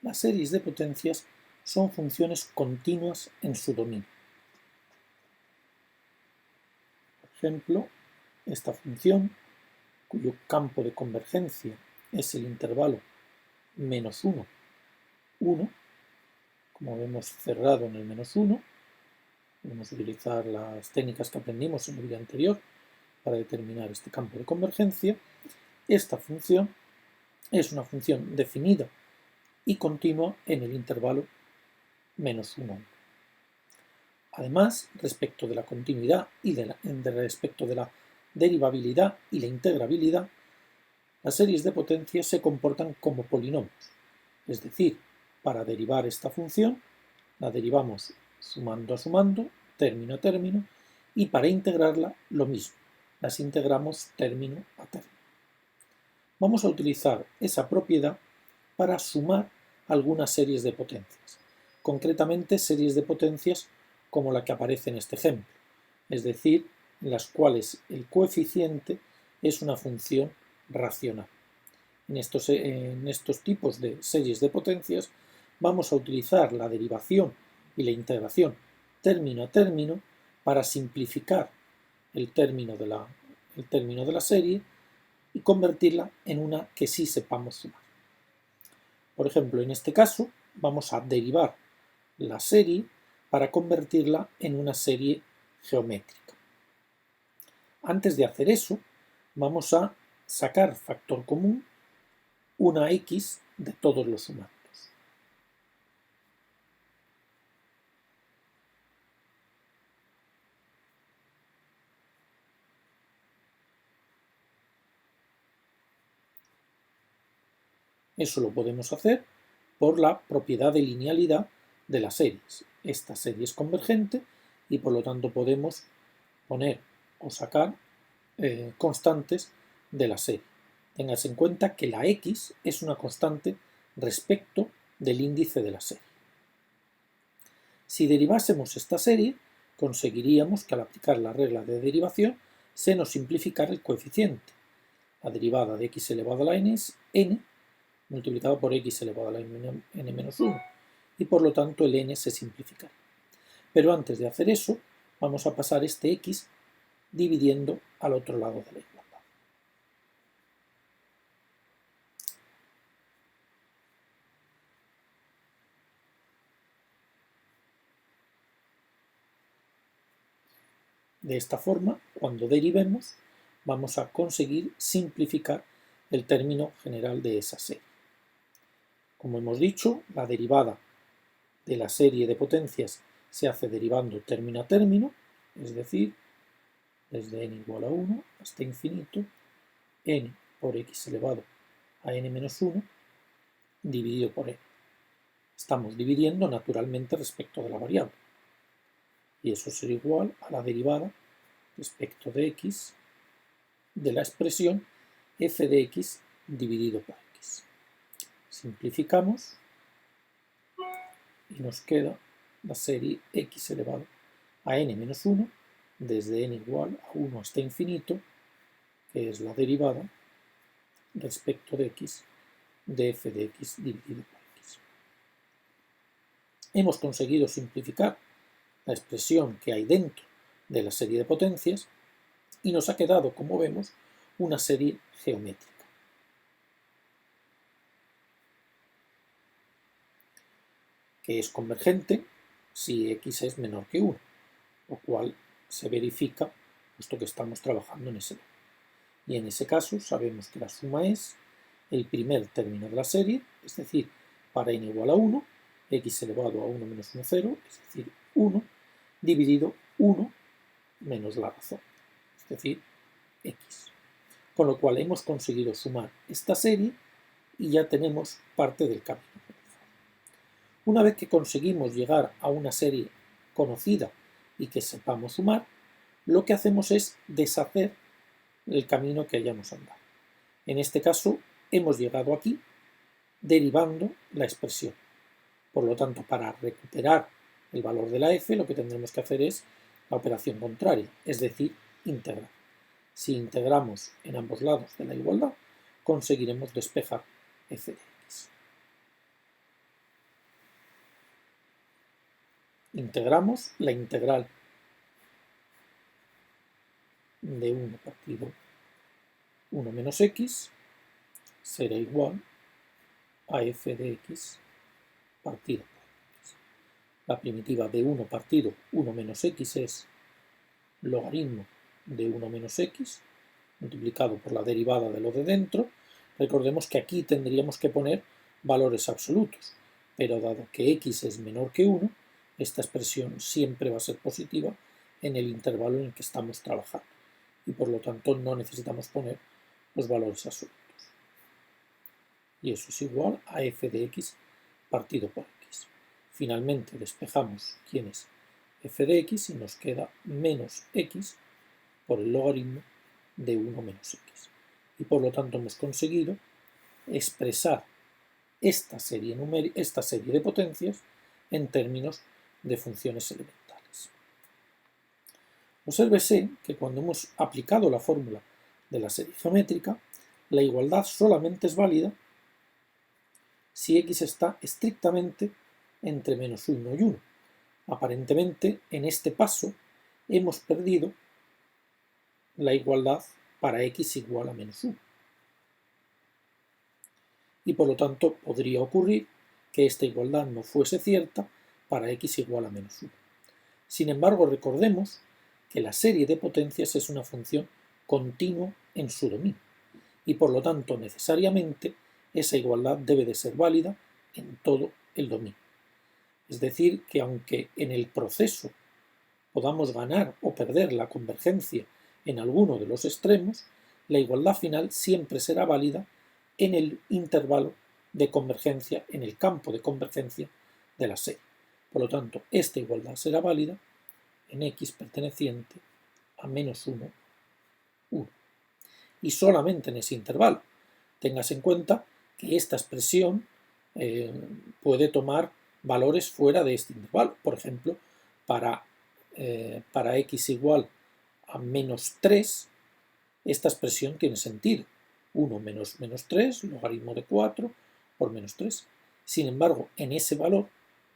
las series de potencias son funciones continuas en su dominio. Por ejemplo, esta función, cuyo campo de convergencia es el intervalo menos 1, 1, como vemos cerrado en el menos 1, podemos utilizar las técnicas que aprendimos en el vídeo anterior para determinar este campo de convergencia. Esta función es una función definida y continua en el intervalo menos 1, 1. Además, respecto de la continuidad y respecto de la derivabilidad y la integrabilidad, las series de potencias se comportan como polinomios. Es decir, para derivar esta función, la derivamos sumando a sumando, término a término, y para integrarla lo mismo, las integramos término a término. Vamos a utilizar esa propiedad para sumar algunas series de potencias, concretamente series de potencias como la que aparece en este ejemplo, es decir, en las cuales el coeficiente es una función racional. En estos tipos de series de potencias vamos a utilizar la derivación y la integración término a término para simplificar el término de la serie y convertirla en una que sí sepamos sumar. Por ejemplo, en este caso vamos a derivar la serie para convertirla en una serie geométrica. Antes de hacer eso, vamos a sacar factor común una x de todos los sumandos. Eso lo podemos hacer por la propiedad de linealidad de las series. Esta serie es convergente y por lo tanto podemos poner o sacar constantes de la serie. Tengas en cuenta que la x es una constante respecto del índice de la serie. Si derivásemos esta serie, conseguiríamos que al aplicar la regla de derivación se nos simplificara el coeficiente. La derivada de x elevado a la n es n multiplicado por x elevado a la n menos 1 y por lo tanto el n se simplificará. Pero antes de hacer eso, vamos a pasar este x dividiendo al otro lado de la igualdad. De esta forma, cuando derivemos, vamos a conseguir simplificar el término general de esa serie. Como hemos dicho, la derivada de la serie de potencias se hace derivando término a término, es decir, desde n igual a 1 hasta infinito, n por x elevado a n menos 1 dividido por n. Estamos dividiendo naturalmente respecto de la variable. Y eso será igual a la derivada respecto de x de la expresión f de x dividido por x. Simplificamos y nos queda la serie x elevado a n menos 1 desde n igual a 1 hasta infinito, que es la derivada respecto de x de f de x dividido por x. Hemos conseguido simplificar la expresión que hay dentro de la serie de potencias y nos ha quedado, como vemos, una serie geométrica. Que es convergente si x es menor que 1, lo cual se verifica puesto que estamos trabajando en ese lado. Y en ese caso sabemos que la suma es el primer término de la serie, es decir, para n igual a 1, x elevado a 1 menos 1, 0, es decir, 1, dividido 1 menos la razón, es decir, x. Con lo cual hemos conseguido sumar esta serie y ya tenemos parte del camino. Una vez que conseguimos llegar a una serie conocida y que sepamos sumar, lo que hacemos es deshacer el camino que hayamos andado. En este caso, hemos llegado aquí derivando la expresión. Por lo tanto, para recuperar el valor de la f, lo que tendremos que hacer es la operación contraria, es decir, integrar. Si integramos en ambos lados de la igualdad, conseguiremos despejar f de x. integramos la integral de 1 partido 1 menos x será igual a f de x partido por x. La primitiva de 1 partido 1 menos x es logaritmo de 1 menos x multiplicado por la derivada de lo de dentro. Recordemos que aquí tendríamos que poner valores absolutos, pero dado que x es menor que 1, esta expresión siempre va a ser positiva en el intervalo en el que estamos trabajando y por lo tanto no necesitamos poner los valores absolutos. Y eso es igual a f de x partido por x. Finalmente despejamos quién es f de x y nos queda menos x por el logaritmo de 1 menos x. Y por lo tanto hemos conseguido expresar esta serie de potencias en términos de funciones elementales. Obsérvese que cuando hemos aplicado la fórmula de la serie geométrica, la igualdad solamente es válida si x está estrictamente entre menos 1 y 1. Aparentemente, en este paso, hemos perdido la igualdad para x igual a menos 1. Y por lo tanto podría ocurrir que esta igualdad no fuese cierta para x igual a menos 1. Sin embargo, recordemos que la serie de potencias es una función continua en su dominio y por lo tanto necesariamente esa igualdad debe de ser válida en todo el dominio. Es decir, que aunque en el proceso podamos ganar o perder la convergencia en alguno de los extremos, la igualdad final siempre será válida en el intervalo de convergencia, en el campo de convergencia de la serie. Por lo tanto, esta igualdad será válida en x perteneciente a menos 1, 1. Y solamente en ese intervalo. Tengas en cuenta que esta expresión puede tomar valores fuera de este intervalo. Por ejemplo, para x igual a menos 3, esta expresión tiene sentido. 1 menos 3, logaritmo de 4 por menos 3. Sin embargo, en ese valor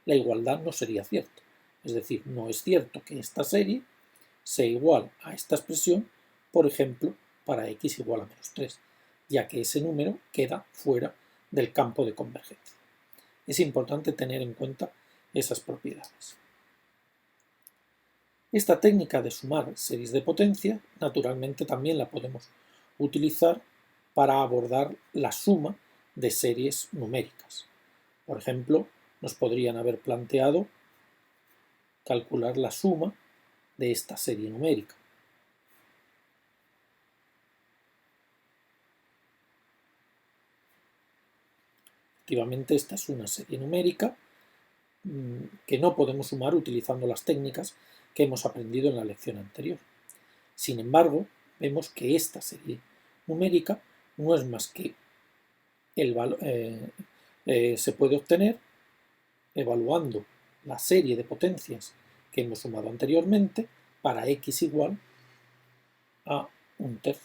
la igualdad no sería cierta. Es decir, no es cierto que esta serie sea igual a esta expresión, por ejemplo, para x igual a menos 3, ya que ese número queda fuera del campo de convergencia. Es importante tener en cuenta esas propiedades. Esta técnica de sumar series de potencia, naturalmente también la podemos utilizar para abordar la suma de series numéricas. Por ejemplo, nos podrían haber planteado calcular la suma de esta serie numérica. Efectivamente, esta es una serie numérica que no podemos sumar utilizando las técnicas que hemos aprendido en la lección anterior. Sin embargo, vemos que esta serie numérica no es más que el valor, se puede obtener evaluando la serie de potencias que hemos sumado anteriormente para x igual a 1/3.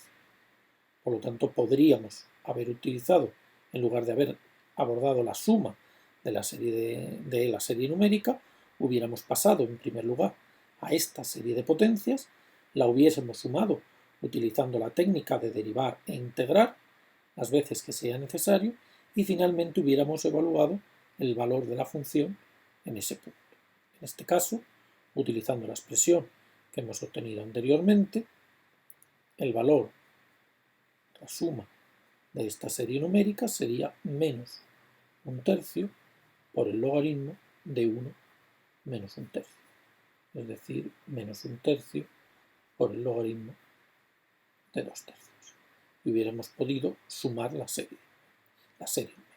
Por lo tanto, podríamos haber utilizado, en lugar de haber abordado la suma de la serie numérica, hubiéramos pasado en primer lugar a esta serie de potencias, la hubiésemos sumado utilizando la técnica de derivar e integrar las veces que sea necesario y finalmente hubiéramos evaluado el valor de la función en ese punto. En este caso, utilizando la expresión que hemos obtenido anteriormente, el valor, la suma de esta serie numérica sería menos 1/3 por el logaritmo de 1 menos 1/3. Es decir, menos 1/3 por el logaritmo de 2/3. Y hubiéramos podido sumar la serie numérica.